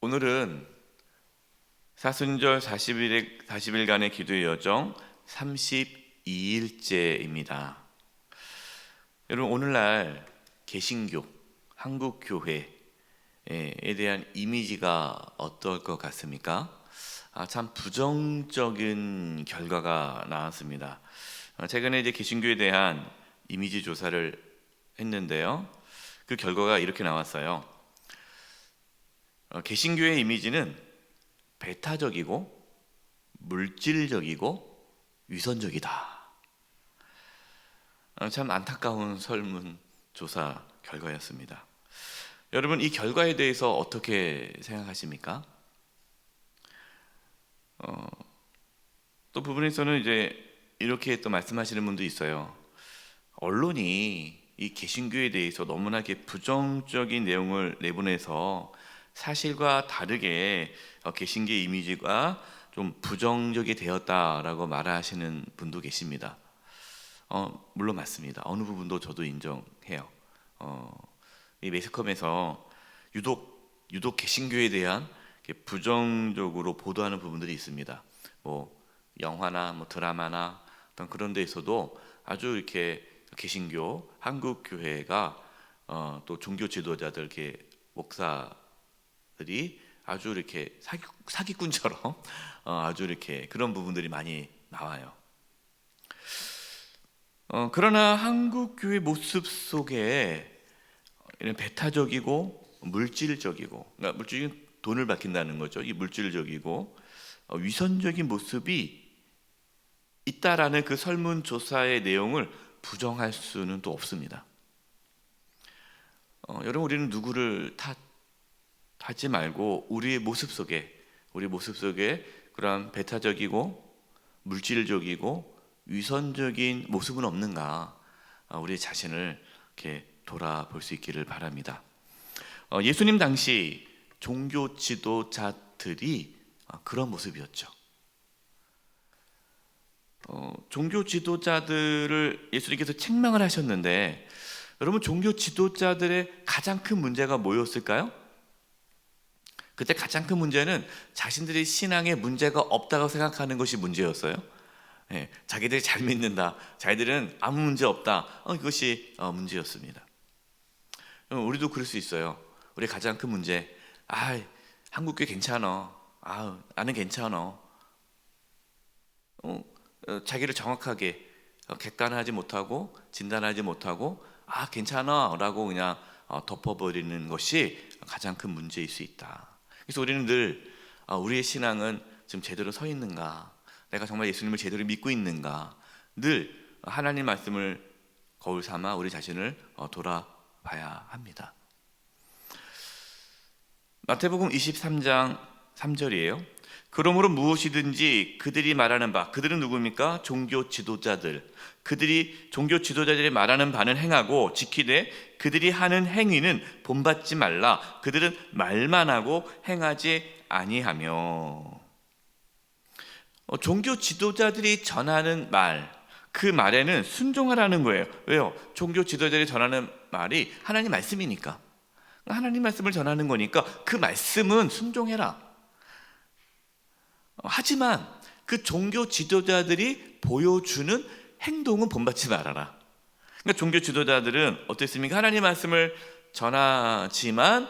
오늘은 사순절 40일간의 기도의 여정 32일째입니다. 여러분, 오늘날 개신교, 한국교회에 대한 이미지가 어떨 것 같습니까? 참 부정적인 결과가 나왔습니다. 최근에 개신교에 대한 이미지 조사를 했는데요. 그 결과가 이렇게 나왔어요. 개신교의 이미지는 배타적이고 물질적이고 위선적이다. 참 안타까운 설문조사 결과였습니다. 여러분, 이 결과에 대해서 어떻게 생각하십니까? 또 부분에서는 이렇게 또 말씀하시는 분도 있어요. 언론이 이 개신교에 대해서 너무나 부정적인 내용을 내보내서 사실과 다르게 개신교 이미지가 좀 부정적이 되었다라고 말하시는 분도 계십니다. 물론 맞습니다. 어느 부분도 저도 인정해요. 이 매스컴에서 유독 개신교에 대한 부정적으로 보도하는 부분들이 있습니다. 영화나 드라마나 어떤 그런 데에서도 아주 이렇게 개신교, 한국교회가 또 종교 지도자들, 목사들이 아주 이렇게 사기꾼처럼 아주 이렇게 그런 부분들이 많이 나와요. 그러나 한국교회 모습 속에 이런 배타적이고 물질적이고, 그러니까 물질적인 돈을 밝힌다는 거죠. 이 물질적이고 위선적인 모습이 있다라는 그 설문조사의 내용을 부정할 수는 또 없습니다. 여러분, 우리는 누구를 탓하지 말고 우리 모습 속에 그런 배타적이고 물질적이고 위선적인 모습은 없는가, 우리 자신을 이렇게 돌아볼 수 있기를 바랍니다. 예수님 당시 종교 지도자들이 그런 모습이었죠. 종교 지도자들을 예수님께서 책망을 하셨는데, 여러분, 종교 지도자들의 가장 큰 문제가 뭐였을까요? 그때 가장 큰 문제는 자신들의 신앙에 문제가 없다고 생각하는 것이 문제였어요. 자기들이 잘 믿는다, 자기들은 아무 문제 없다, 그것이 문제였습니다. 우리도 그럴 수 있어요. 우리 가장 큰 문제, 한국교회 괜찮아, 나는 괜찮아, 자기를 정확하게 객관하지 못하고 진단하지 못하고 괜찮아 라고 그냥 덮어버리는 것이 가장 큰 문제일 수 있다. 그래서 우리는 늘 우리의 신앙은 지금 제대로 서 있는가, 내가 정말 예수님을 제대로 믿고 있는가, 늘 하나님 말씀을 거울 삼아 우리 자신을 돌아봐야 합니다. 마태복음 23장 3절이에요. 그러므로 무엇이든지 그들이 말하는 바, 그들은 누구입니까? 종교 지도자들. 그들이 종교 지도자들이 말하는 바는 행하고 지키되 그들이 하는 행위는 본받지 말라. 그들은 말만 하고 행하지 아니하며. 종교 지도자들이 전하는 말, 그 말에는 순종하라는 거예요. 왜요? 종교 지도자들이 전하는 말이 하나님 말씀이니까, 하나님 말씀을 전하는 거니까 그 말씀은 순종해라. 하지만 그 종교 지도자들이 보여주는 행동은 본받지 말아라. 그러니까 종교 지도자들은 어땠습니까? 하나님 말씀을 전하지만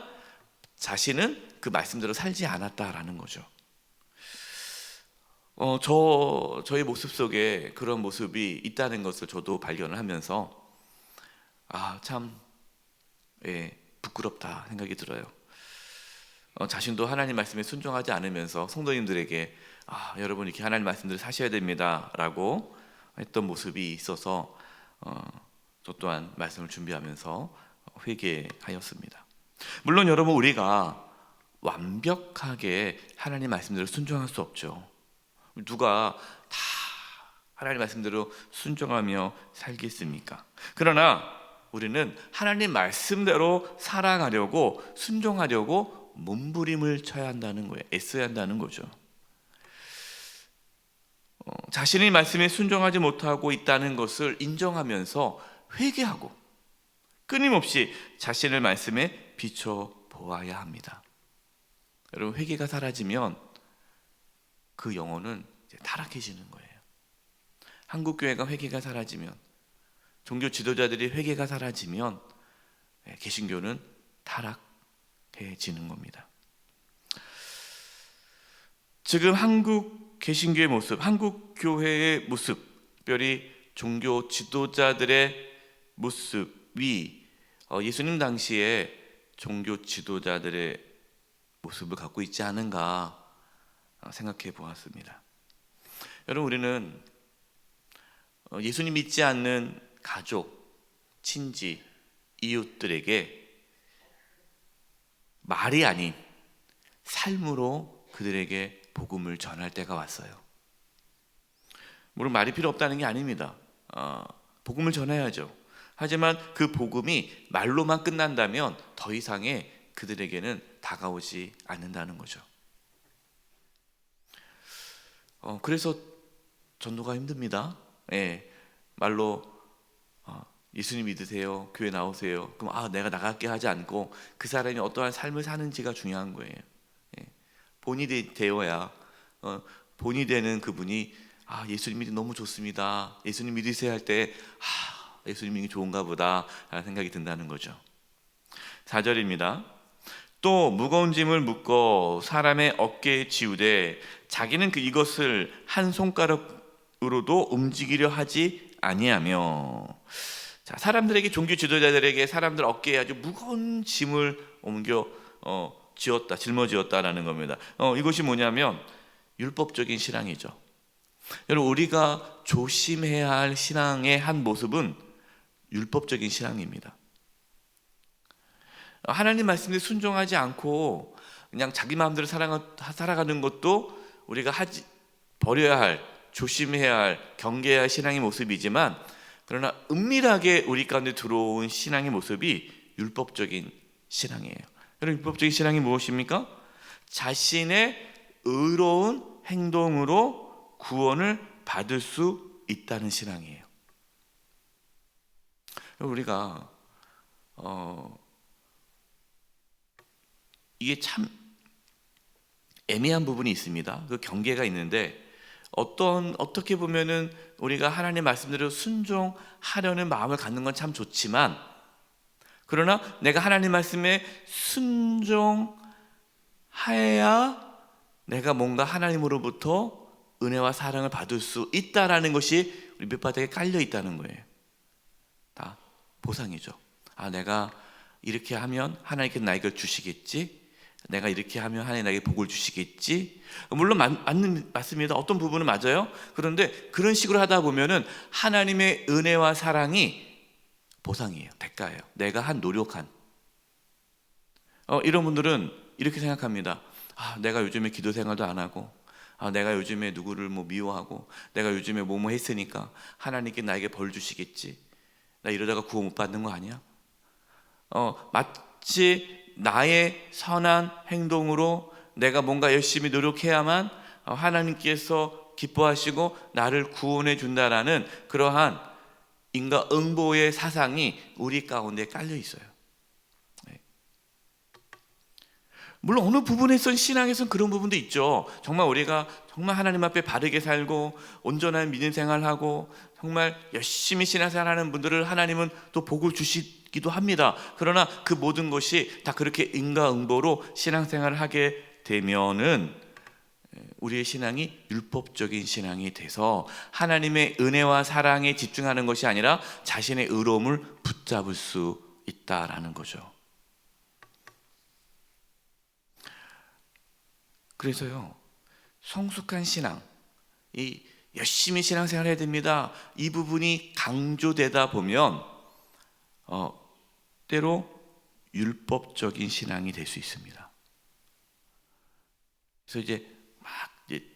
자신은 그 말씀대로 살지 않았다라는 거죠. 저의 모습 속에 그런 모습이 있다는 것을 저도 발견을 하면서 참 부끄럽다 생각이 들어요. 자신도 하나님 말씀에 순종하지 않으면서 성도님들에게 여러분 이렇게 하나님 말씀대로 사셔야 됩니다 라고 했던 모습이 있어서 저 또한 말씀을 준비하면서 회개하였습니다. 물론 여러분, 우리가 완벽하게 하나님 말씀대로 순종할 수 없죠. 누가 다 하나님 말씀대로 순종하며 살겠습니까? 그러나 우리는 하나님 말씀대로 살아가려고, 순종하려고 몸부림을 쳐야 한다는 거예요. 애써야 한다는 거죠. 자신의 말씀에 순종하지 못하고 있다는 것을 인정하면서 회개하고 끊임없이 자신의 말씀에 비춰 보아야 합니다. 여러분, 회개가 사라지면 그 영혼은 이제 타락해지는 거예요. 한국 교회가 회개가 사라지면, 종교 지도자들이 회개가 사라지면 개신교는 타락해지는 겁니다. 지금 한국 개신교의 모습, 한국 교회의 모습, 특별히 종교 지도자들의 모습이 예수님 당시에 종교 지도자들의 모습을 갖고 있지 않은가 생각해 보았습니다. 여러분, 우리는 예수님 믿지 않는 가족, 친지, 이웃들에게 말이 아닌 삶으로 그들에게 복음을 전할 때가 왔어요. 물론 말이 필요 없다는 게 아닙니다. 복음을 전해야죠. 하지만 그 복음이 말로만 끝난다면 더 이상의 그들에게는 다가오지 않는다는 거죠. 그래서 전도가 힘듭니다. 말로 예수님 믿으세요, 교회 나오세요. 그럼 내가 나갈게 하지 않고 그 사람이 어떠한 삶을 사는지가 중요한 거예요. 본이 되어야 본이 되는 그분이 예수님 믿으 너무 좋습니다, 예수님 믿으세요 할 때 예수님 믿기 좋은가 보다 라는 생각이 든다는 거죠. 4절입니다. 또 무거운 짐을 묶어 사람의 어깨에 지우되 자기는 이것을 한 손가락으로도 움직이려 하지 아니하며. 자, 사람들에게, 종교 지도자들에게 사람들 어깨에 아주 무거운 짐을 옮겨 짊어지었다라는 겁니다. 이것이 뭐냐면 율법적인 신앙이죠. 여러분, 우리가 조심해야 할 신앙의 한 모습은 율법적인 신앙입니다. 하나님 말씀에 순종하지 않고 그냥 자기 마음대로 살아가는 것도 우리가 버려야 할, 조심해야 할, 경계해야 할 신앙의 모습이지만, 그러나 은밀하게 우리 가운데 들어온 신앙의 모습이 율법적인 신앙이에요. 여러분, 율법적인 신앙이 무엇입니까? 자신의 의로운 행동으로 구원을 받을 수 있다는 신앙이에요. 우리가 이게 참 애매한 부분이 있습니다. 그 경계가 있는데, 어떻게 보면은 우리가 하나님 말씀대로 순종하려는 마음을 갖는 건 참 좋지만, 그러나 내가 하나님 말씀에 순종해야 내가 뭔가 하나님으로부터 은혜와 사랑을 받을 수 있다라는 것이 우리 밑바닥에 깔려 있다는 거예요. 다 보상이죠. 내가 이렇게 하면 하나님께서 나에게 주시겠지, 내가 이렇게 하면 하나님 나에게 복을 주시겠지. 물론 맞습니다. 어떤 부분은 맞아요. 그런데 그런 식으로 하다 보면은 하나님의 은혜와 사랑이 보상이에요, 대가예요. 내가 한 노력한. 이런 분들은 이렇게 생각합니다. 내가 요즘에 기도 생활도 안 하고, 내가 요즘에 누구를 미워하고, 내가 요즘에 뭐뭐 했으니까 하나님께 나에게 벌 주시겠지, 나 이러다가 구원 못 받는 거 아니야? 마치 나의 선한 행동으로 내가 뭔가 열심히 노력해야만 하나님께서 기뻐하시고 나를 구원해 준다라는 그러한 인과응보의 사상이 우리 가운데 깔려 있어요. 물론 어느 부분에선, 신앙에선 그런 부분도 있죠. 정말 우리가 정말 하나님 앞에 바르게 살고 온전한 믿음 생활하고 정말 열심히 신앙생활하는 분들을 하나님은 또 복을 주시기도 합니다. 그러나 그 모든 것이 다 그렇게 인과응보로 신앙생활을 하게 되면은 우리의 신앙이 율법적인 신앙이 돼서 하나님의 은혜와 사랑에 집중하는 것이 아니라 자신의 의로움을 붙잡을 수 있다라는 거죠. 그래서요, 성숙한 신앙, 이 열심히 신앙생활 해야 됩니다, 이 부분이 강조되다 보면 때로 율법적인 신앙이 될 수 있습니다. 그래서 이제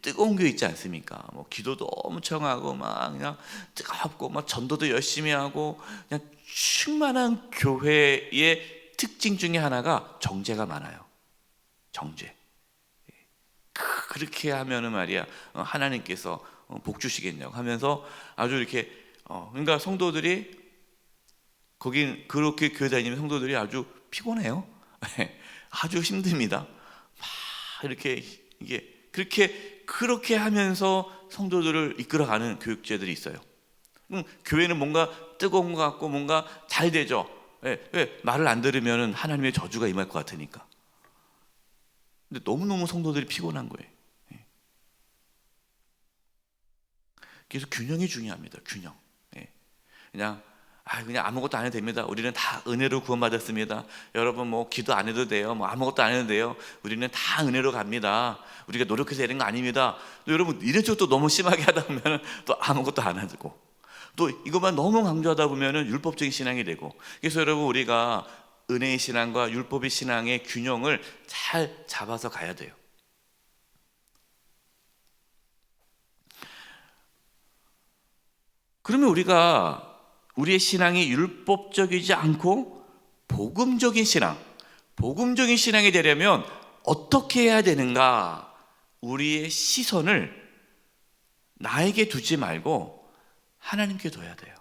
뜨거운 교회 있지 않습니까? 기도도 엄청 하고 그냥 뜨겁고 전도도 열심히 하고 그냥 충만한 교회의 특징 중에 하나가 정죄가 많아요. 정죄. 그렇게 하면은 말이야 하나님께서 복 주시겠냐고 하면서 아주 이렇게 그러니까 성도들이 거긴 그렇게 교회 다니면 성도들이 아주 피곤해요. 아주 힘듭니다. 막 이렇게 이게 그렇게 하면서 성도들을 이끌어가는 교육제들이 있어요. 교회는 뭔가 뜨거운 것 같고 뭔가 잘 되죠. 왜? 말을 안 들으면 하나님의 저주가 임할 것 같으니까. 근데 너무너무 성도들이 피곤한 거예요. 그래서 균형이 중요합니다. 균형. 그냥 아무것도 안 해도 됩니다. 우리는 다 은혜로 구원받았습니다. 여러분 뭐 기도 안 해도 돼요. 뭐 아무것도 안 해도 돼요. 우리는 다 은혜로 갑니다. 우리가 노력해서 되는 거 아닙니다. 또 여러분 이런 쪽도 너무 심하게 하다 보면 또 아무것도 안 하고 또 이것만 너무 강조하다 보면 율법적인 신앙이 되고. 그래서 여러분 우리가 은혜의 신앙과 율법의 신앙의 균형을 잘 잡아서 가야 돼요. 그러면 우리의 신앙이 율법적이지 않고 복음적인 신앙이 되려면 어떻게 해야 되는가? 우리의 시선을 나에게 두지 말고 하나님께 둬야 돼요.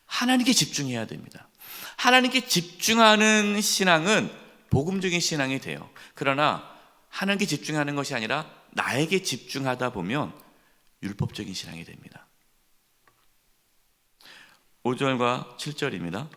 하나님께 집중해야 됩니다. 하나님께 집중하는 신앙은 복음적인 신앙이 돼요. 그러나 하나님께 집중하는 것이 아니라 나에게 집중하다 보면 율법적인 신앙이 됩니다. 5절과 7절입니다.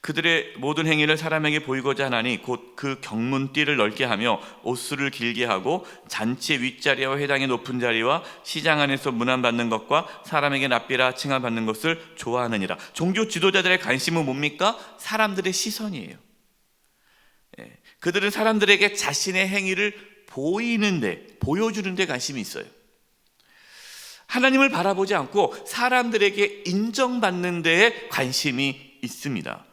그들의 모든 행위를 사람에게 보이고자 하나니 곧 그 경문띠를 넓게 하며 옷수를 길게 하고 잔치의 윗자리와 회당의 높은 자리와 시장 안에서 문안받는 것과 사람에게 납비라 칭함받는 것을 좋아하느니라. 종교 지도자들의 관심은 뭡니까? 사람들의 시선이에요. 그들은 사람들에게 자신의 행위를 보여주는 데 관심이 있어요. 하나님을 바라보지 않고 사람들에게 인정받는 데에 관심이 있습니다.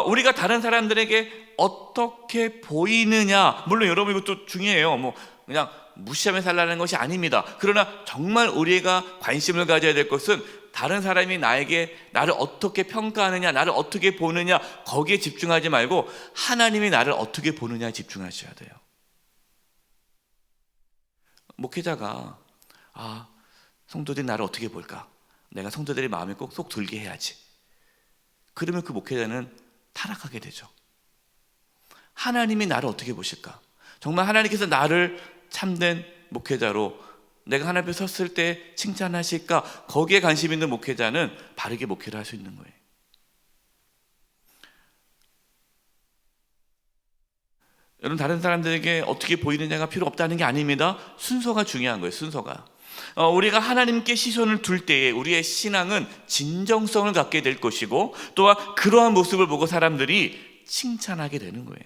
우리가 다른 사람들에게 어떻게 보이느냐, 물론 여러분 이것도 중요해요. 뭐 그냥 무시하며 살라는 것이 아닙니다. 그러나 정말 우리가 관심을 가져야 될 것은 다른 사람이 나를 어떻게 평가하느냐, 나를 어떻게 보느냐, 거기에 집중하지 말고 하나님이 나를 어떻게 보느냐에 집중하셔야 돼요. 목회자가 성도들이 나를 어떻게 볼까? 내가 성도들의 마음에 꼭 쏙 들게 해야지. 그러면 그 목회자는 타락하게 되죠. 하나님이 나를 어떻게 보실까? 정말 하나님께서 나를 참된 목회자로 내가 하나님 앞에 섰을 때 칭찬하실까? 거기에 관심 있는 목회자는 바르게 목회를 할 수 있는 거예요. 여러분 다른 사람들에게 어떻게 보이느냐가 필요 없다는 게 아닙니다. 순서가 중요한 거예요. 순서가. 우리가 하나님께 시선을 둘 때에 우리의 신앙은 진정성을 갖게 될 것이고 또한 그러한 모습을 보고 사람들이 칭찬하게 되는 거예요.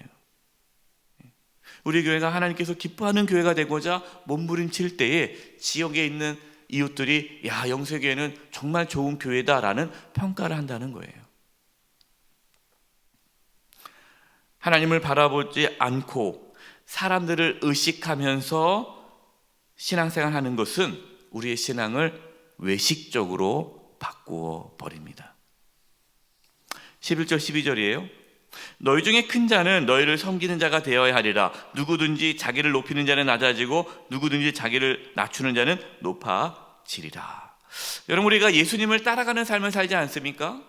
우리 교회가 하나님께서 기뻐하는 교회가 되고자 몸부림칠 때에 지역에 있는 이웃들이 영세교회는 정말 좋은 교회다라는 평가를 한다는 거예요. 하나님을 바라보지 않고 사람들을 의식하면서 신앙생활 하는 것은 우리의 신앙을 외식적으로 바꾸어 버립니다. 11절 12절이에요. 너희 중에 큰 자는 너희를 섬기는 자가 되어야 하리라. 누구든지 자기를 높이는 자는 낮아지고 누구든지 자기를 낮추는 자는 높아지리라. 여러분 우리가 예수님을 따라가는 삶을 살지 않습니까?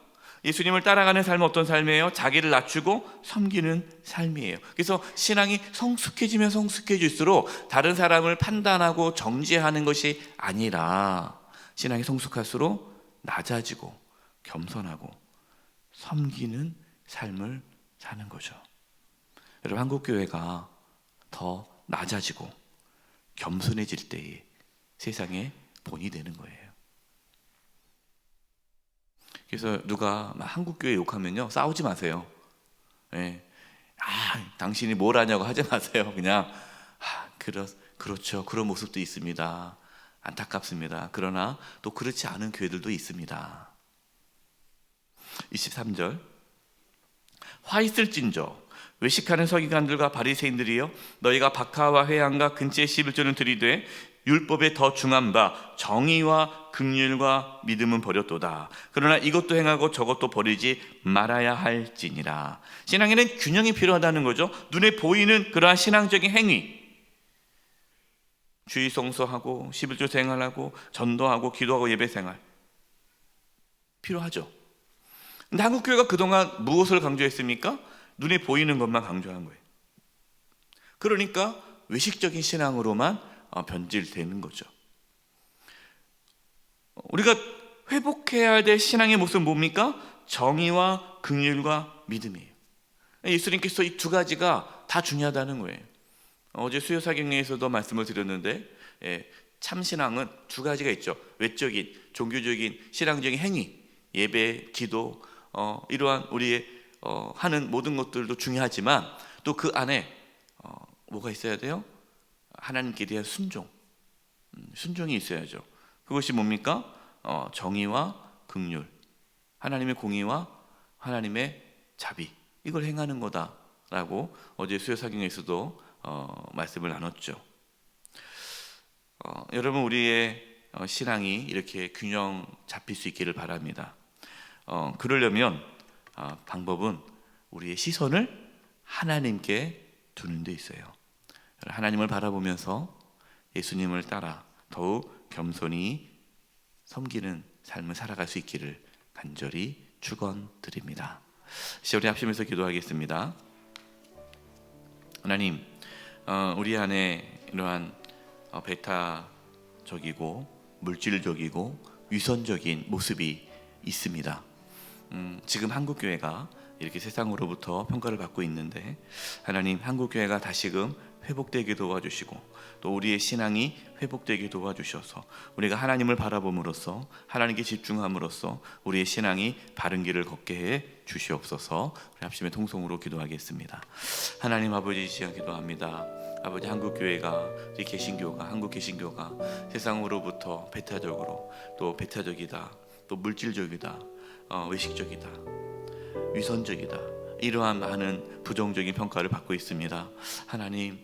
예수님을 따라가는 삶은 어떤 삶이에요? 자기를 낮추고 섬기는 삶이에요. 그래서 신앙이 성숙해지면 성숙해질수록 다른 사람을 판단하고 정죄하는 것이 아니라 신앙이 성숙할수록 낮아지고 겸손하고 섬기는 삶을 사는 거죠. 여러분 한국교회가 더 낮아지고 겸손해질 때에 세상의 본이 되는 거예요. 그래서 누가 막 한국교회 욕하면요 싸우지 마세요. 당신이 뭘 하냐고 하지 마세요. 그냥 그렇죠. 그런 모습도 있습니다. 안타깝습니다. 그러나 또 그렇지 않은 교회들도 있습니다. 23절 화 있을진저 외식하는 서기관들과 바리새인들이여 너희가 박하와 회향과 근처의 11조는 들이되 율법에 더 중한 바 정의와 긍휼과 믿음은 버렸도다. 그러나 이것도 행하고 저것도 버리지 말아야 할지니라. 신앙에는 균형이 필요하다는 거죠. 눈에 보이는 그러한 신앙적인 행위, 주의 성수하고 11조 생활하고 전도하고 기도하고 예배 생활 필요하죠. 근데 한국교회가 그동안 무엇을 강조했습니까? 눈에 보이는 것만 강조한 거예요. 그러니까 외식적인 신앙으로만 변질되는 거죠. 우리가 회복해야 될 신앙의 모습은 뭡니까? 정의와 긍휼과 믿음이에요. 예수님께서 이 두 가지가 다 중요하다는 거예요. 어제 수요사경에서도 말씀을 드렸는데 참신앙은 두 가지가 있죠. 외적인 종교적인 신앙적인 행위, 예배, 기도, 이러한 우리의 하는 모든 것들도 중요하지만 또 그 안에 뭐가 있어야 돼요? 하나님께 대한 순종이 있어야죠. 그것이 뭡니까? 정의와 긍휼, 하나님의 공의와 하나님의 자비, 이걸 행하는 거다라고 어제 수요사경에서도 말씀을 나눴죠. 여러분, 우리의 신앙이 이렇게 균형 잡힐 수 있기를 바랍니다. 그러려면 방법은 우리의 시선을 하나님께 두는 데 있어요. 하나님을 바라보면서 예수님을 따라 더욱 겸손히 섬기는 삶을 살아갈 수 있기를 간절히 축원드립니다. 우리 합심해서 기도하겠습니다. 하나님, 우리 안에 이러한 배타적이고 물질적이고 위선적인 모습이 있습니다. 지금 한국교회가 이렇게 세상으로부터 평가를 받고 있는데, 하나님, 한국교회가 다시금 회복되게 도와주시고 또 우리의 신앙이 회복되게 도와주셔서 우리가 하나님을 바라봄으로써 하나님께 집중함으로써 우리의 신앙이 바른 길을 걷게 해 주시옵소서. 우리 합심의 통성으로 기도하겠습니다. 하나님 아버지, 이 시간 기도합니다. 아버지, 한국교회가, 우리 개신교가, 한국개신교가 세상으로부터 배타적으로, 또 배타적이다, 또 물질적이다, 외식적이다, 위선적이다, 이러한 많은 부정적인 평가를 받고 있습니다. 하나님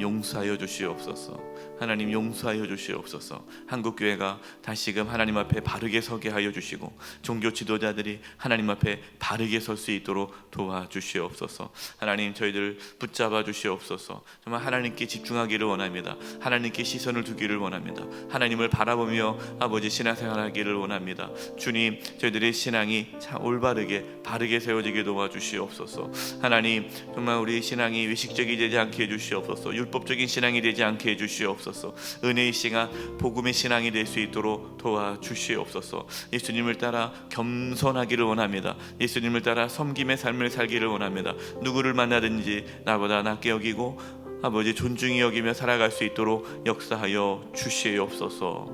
용서하여 주시옵소서. 하나님 용서하여 주시옵소서. 한국교회가 다시금 하나님 앞에 바르게 서게 하여 주시고 종교 지도자들이 하나님 앞에 바르게 설 수 있도록 도와주시옵소서. 하나님, 저희들 붙잡아 주시옵소서. 정말 하나님께 집중하기를 원합니다. 하나님께 시선을 두기를 원합니다. 하나님을 바라보며 아버지 신앙생활하기를 원합니다. 주님, 저희들의 신앙이 참 올바르게 바르게 세워지게 도와주시옵소서. 하나님, 정말 우리 신앙이 외식적이 되지 않게 해주시옵소서. 율법적인 신앙이 되지 않게 해주시옵소서. 은혜의 시간, 복음의 신앙이 될 수 있도록 도와주시옵소서. 예수님을 따라 겸손하기를 원합니다. 예수님을 따라 섬김의 삶을 살기를 원합니다. 누구를 만나든지 나보다 낫게 여기고 아버지 존중히 여기며 살아갈 수 있도록 역사하여 주시옵소서.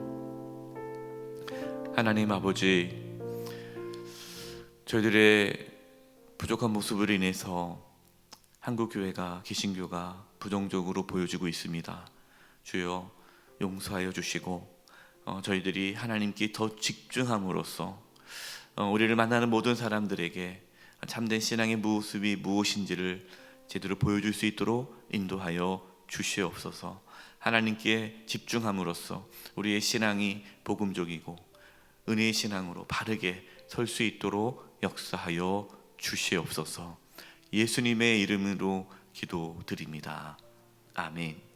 하나님 아버지, 저희들의 부족한 모습으로 인해서 한국교회가, 개신교가 부정적으로 보여지고 있습니다. 주여 용서하여 주시고 저희들이 하나님께 더 집중함으로써 우리를 만나는 모든 사람들에게 참된 신앙의 모습이 무엇인지를 제대로 보여줄 수 있도록 인도하여 주시옵소서. 하나님께 집중함으로써 우리의 신앙이 복음적이고 은혜의 신앙으로 바르게 설 수 있도록 역사하여 주시옵소서. 예수님의 이름으로 기도드립니다. 아멘.